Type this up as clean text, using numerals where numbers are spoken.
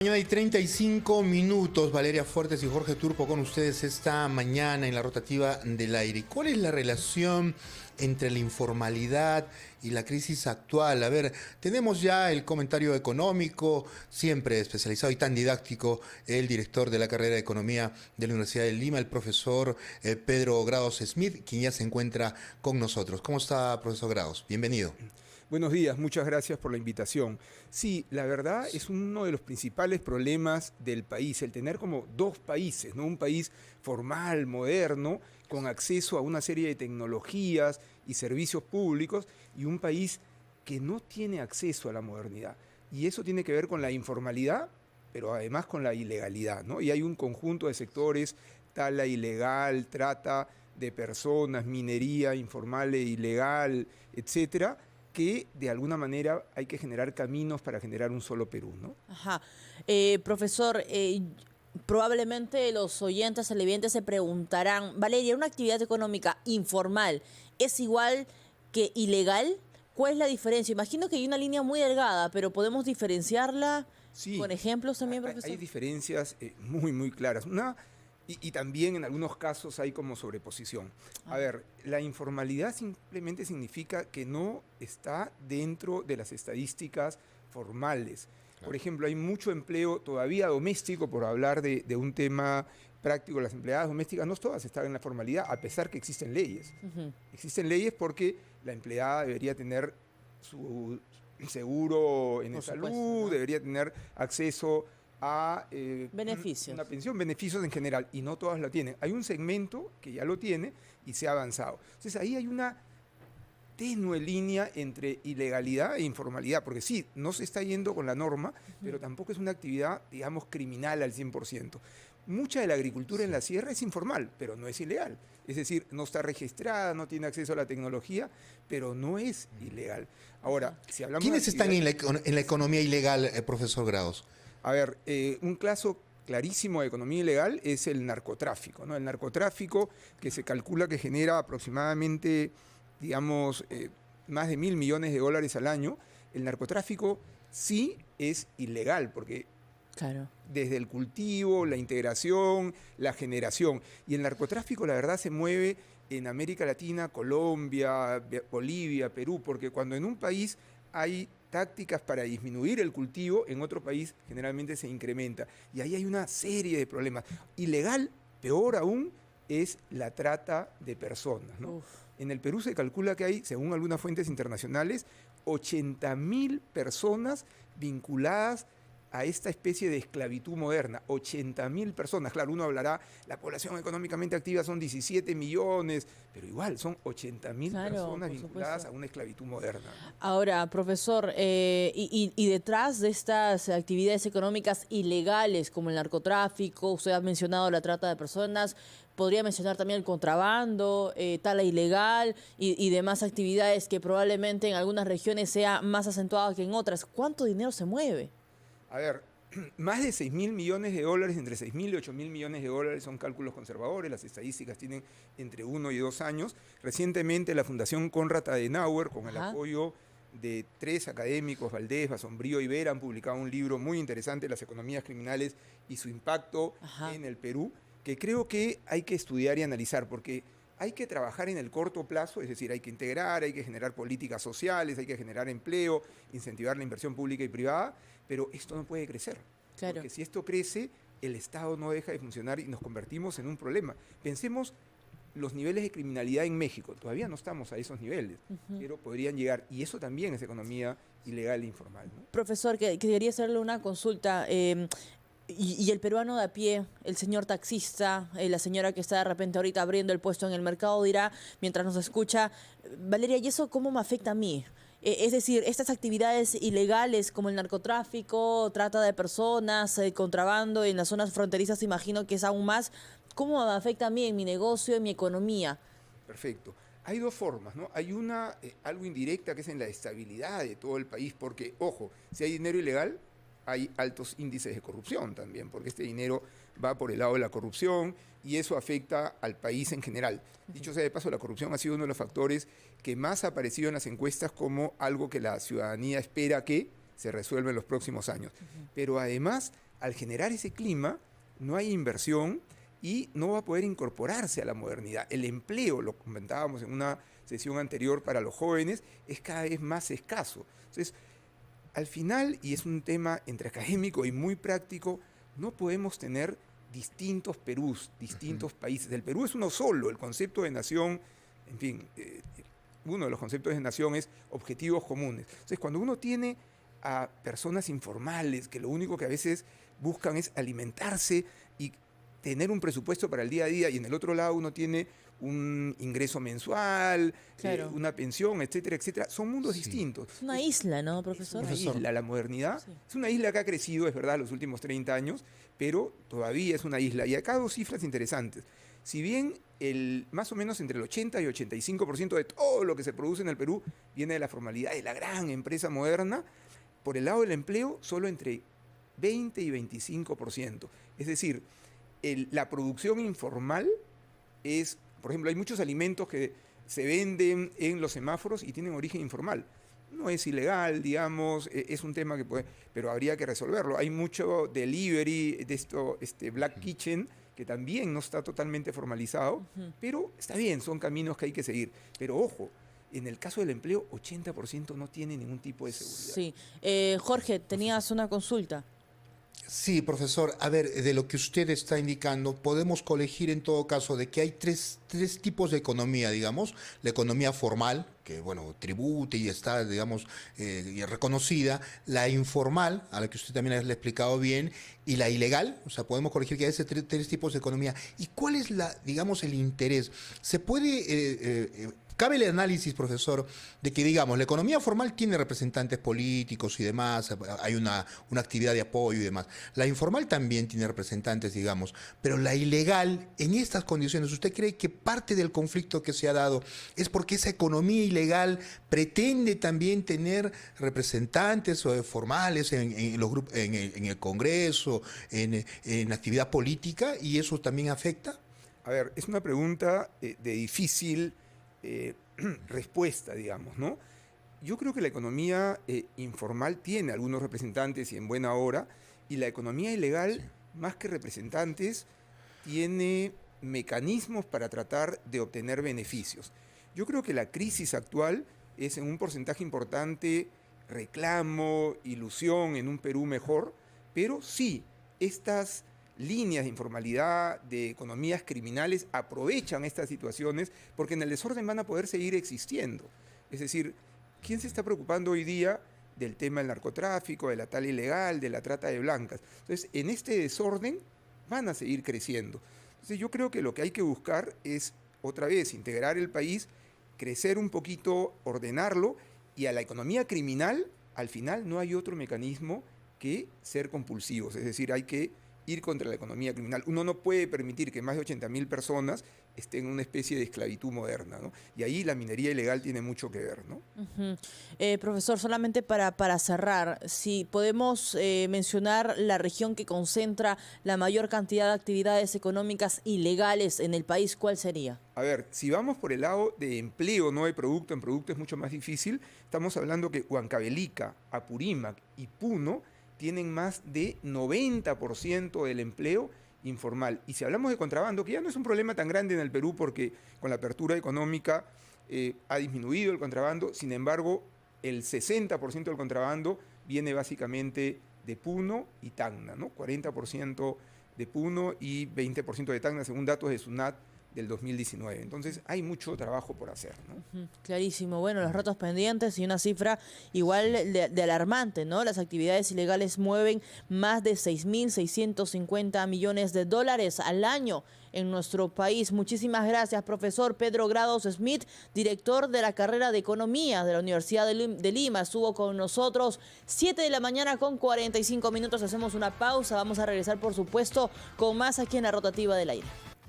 Mañana hay 35 minutos. Valeria Fuertes y Jorge Turpo con ustedes esta mañana en la rotativa del aire. ¿Cuál es la relación entre la informalidad y la crisis actual? A ver, tenemos ya el comentario económico, siempre especializado y tan didáctico, el director de la carrera de Economía de la Universidad de Lima, el profesor Pedro Grados Smith, quien ya se encuentra con nosotros. ¿Cómo está, profesor Grados? Bienvenido. Buenos días, muchas gracias por la invitación. Sí, la verdad es uno de los principales problemas del país, el tener como dos países, ¿no? Un país formal, moderno, con acceso a una serie de tecnologías y servicios públicos, y un país que no tiene acceso a la modernidad. Y eso tiene que ver con la informalidad, pero además con la ilegalidad, ¿no? Y hay un conjunto de sectores, tala ilegal, trata de personas, minería informal e ilegal, etcétera, que de alguna manera hay que generar caminos para generar un solo Perú, ¿no? Ajá. Profesor, probablemente los oyentes televidentes se preguntarán, Valeria, ¿una actividad económica informal es igual que ilegal? ¿Cuál es la diferencia? Imagino que hay una línea muy delgada, pero ¿podemos diferenciarla con ejemplos también, profesor? Hay diferencias muy claras. Y también en algunos casos hay como sobreposición. A ver, la informalidad simplemente significa que no está dentro de las estadísticas formales. Por ejemplo, hay mucho empleo todavía doméstico, por hablar de un tema práctico. Las empleadas domésticas no todas están en la formalidad, a pesar que existen leyes. Existen leyes porque la empleada debería tener su seguro en salud, ¿no? Debería tener acceso a beneficios. Una pensión, beneficios en general, y no todas la tienen. Hay un segmento que ya lo tiene y se ha avanzado. Entonces ahí hay una tenue línea entre ilegalidad e informalidad, porque sí, no se está yendo con la norma, pero tampoco es una actividad, digamos, criminal al 100%. Mucha de la agricultura en la sierra es informal, pero no es ilegal. Es decir, no está registrada, no tiene acceso a la tecnología, pero no es ilegal. Ahora, si hablamos ¿Quiénes están en la economía ilegal, profesor Grados? A ver, un caso clarísimo de economía ilegal es el narcotráfico, ¿no? El narcotráfico, que se calcula que genera aproximadamente, digamos, más de 1.000 millones de dólares al año. El narcotráfico sí es ilegal, porque desde el cultivo, la integración, la generación. Y el narcotráfico, la verdad, se mueve en América Latina, Colombia, Bolivia, Perú, porque cuando en un país hay tácticas para disminuir el cultivo, en otro país generalmente se incrementa. Y ahí hay una serie de problemas. Ilegal, peor aún, es la trata de personas, ¿no? En el Perú se calcula que hay, según algunas fuentes internacionales, 80.000 personas vinculadas a esta especie de esclavitud moderna. 80.000 personas. Claro, uno hablará, la población económicamente activa son 17 millones, pero igual son 80.000 personas vinculadas a una esclavitud moderna. Ahora, profesor, y detrás de estas actividades económicas ilegales como el narcotráfico, usted ha mencionado la trata de personas, podría mencionar también el contrabando, tala ilegal y demás actividades que probablemente en algunas regiones sea más acentuada que en otras. ¿Cuánto dinero se mueve? A ver, más de 6.000 millones de dólares, entre 6.000 y 8.000 millones de dólares son cálculos conservadores, las estadísticas tienen entre 1 y 2 años. Recientemente la Fundación Konrad Adenauer, con el apoyo de 3 académicos, Valdés, Basombrío y Vera, han publicado un libro muy interesante, Las economías criminales y su impacto en el Perú, que creo que hay que estudiar y analizar, porque hay que trabajar en el corto plazo, es decir, hay que integrar, hay que generar políticas sociales, hay que generar empleo, incentivar la inversión pública y privada, pero esto no puede crecer. Claro. Porque si esto crece, el Estado no deja de funcionar y nos convertimos en un problema. Pensemos los niveles de criminalidad en México. Todavía no estamos a esos niveles, pero podrían llegar. Y eso también es economía ilegal e informal, ¿no? Profesor, quería hacerle una consulta. Y el peruano de a pie, el señor taxista, la señora que está de repente ahorita abriendo el puesto en el mercado dirá, mientras nos escucha, Valeria, ¿y eso cómo me afecta a mí? Es decir, estas actividades ilegales como el narcotráfico, trata de personas, contrabando en las zonas fronterizas, imagino que es aún más, ¿cómo me afecta a mí en mi negocio, en mi economía? Perfecto. Hay dos formas, ¿no? Hay una, algo indirecta, que es en la estabilidad de todo el país, porque, ojo, si hay dinero ilegal, hay altos índices de corrupción también, porque este dinero va por el lado de la corrupción y eso afecta al país en general. Dicho sea de paso, la corrupción ha sido uno de los factores que más ha aparecido en las encuestas como algo que la ciudadanía espera que se resuelva en los próximos años. Pero además al generar ese clima, no hay inversión y no va a poder incorporarse a la modernidad. El empleo, lo comentábamos en una sesión anterior para los jóvenes, es cada vez más escaso. Entonces, al final, y es un tema entre académico y muy práctico, no podemos tener distintos Perús, distintos países. El Perú es uno solo, el concepto de nación, en fin, uno de los conceptos de nación es objetivos comunes. Entonces, cuando uno tiene a personas informales que lo único que a veces buscan es alimentarse y tener un presupuesto para el día a día, y en el otro lado uno tiene un ingreso mensual, Claro. una pensión, etcétera, etcétera. Son mundos distintos. Es una isla, ¿no, profesor? Es una isla, la modernidad. Sí. Es una isla que ha crecido, es verdad, los últimos 30 años, pero todavía es una isla. Y acá dos cifras interesantes. Si bien más o menos entre el 80 y 85% de todo lo que se produce en el Perú viene de la formalidad, de la gran empresa moderna, por el lado del empleo, solo entre 20 y 25%. Es decir, la producción informal es, por ejemplo, hay muchos alimentos que se venden en los semáforos y tienen origen informal. No es ilegal, digamos, es un tema que puede, pero habría que resolverlo. Hay mucho delivery de esto, Black Kitchen, que también no está totalmente formalizado, pero está bien, son caminos que hay que seguir. Pero ojo, en el caso del empleo, 80% no tiene ningún tipo de seguridad. Sí. Jorge, tenías una consulta. Sí, profesor. A ver, de lo que usted está indicando, podemos colegir en todo caso de que hay tres tipos de economía, digamos. La economía formal, que, bueno, tribute y está, digamos, y reconocida. La informal, a la que usted también le ha explicado bien. Y la ilegal, o sea, podemos colegir que hay tres tipos de economía. ¿Y cuál es, digamos, el interés? ¿Se puede... cabe el análisis, profesor, de que, digamos, la economía formal tiene representantes políticos y demás, hay una actividad de apoyo y demás. La informal también tiene representantes, digamos, pero la ilegal, en estas condiciones, ¿usted cree que parte del conflicto que se ha dado es porque esa economía ilegal pretende también tener representantes formales en los grupos, en el Congreso, en actividad política, y eso también afecta? A ver, es una pregunta de difícil respuesta, digamos, ¿no? Yo creo que la economía informal tiene algunos representantes y en buena hora, y la economía ilegal, más que representantes, tiene mecanismos para tratar de obtener beneficios. Yo creo que la crisis actual es en un porcentaje importante reclamo, ilusión en un Perú mejor, pero sí, estas líneas de informalidad, de economías criminales, aprovechan estas situaciones porque en el desorden van a poder seguir existiendo. Es decir, ¿quién se está preocupando hoy día del tema del narcotráfico, de la tala ilegal, de la trata de blancas? Entonces, en este desorden van a seguir creciendo. Entonces, yo creo que lo que hay que buscar es, otra vez, integrar el país, crecer un poquito, ordenarlo, y a la economía criminal, al final, no hay otro mecanismo que ser compulsivos. Es decir, hay que ir contra la economía criminal. Uno no puede permitir que más de 80.000 personas estén en una especie de esclavitud moderna, ¿no? Y ahí la minería ilegal tiene mucho que ver, ¿no? Profesor, solamente para cerrar, si podemos mencionar la región que concentra la mayor cantidad de actividades económicas ilegales en el país, ¿cuál sería? A ver, si vamos por el lado de empleo, no de producto, en producto es mucho más difícil, estamos hablando que Huancavelica, Apurímac y Puno tienen más de 90% del empleo informal. Y si hablamos de contrabando, que ya no es un problema tan grande en el Perú porque con la apertura económica ha disminuido el contrabando, sin embargo, el 60% del contrabando viene básicamente de Puno y Tacna, ¿no? 40% de Puno y 20% de Tacna, según datos de SUNAT del 2019. Entonces hay mucho trabajo por hacer, ¿no? Clarísimo. Bueno, los retos pendientes y una cifra igual de alarmante, ¿no? Las actividades ilegales mueven más de 6.650 millones de dólares al año en nuestro país. Muchísimas gracias, profesor Pedro Grados Smith, director de la carrera de Economía de la Universidad de Lima. Estuvo con nosotros 7 de la mañana con 45 minutos. Hacemos una pausa. Vamos a regresar, por supuesto, con más aquí en La Rotativa del Aire.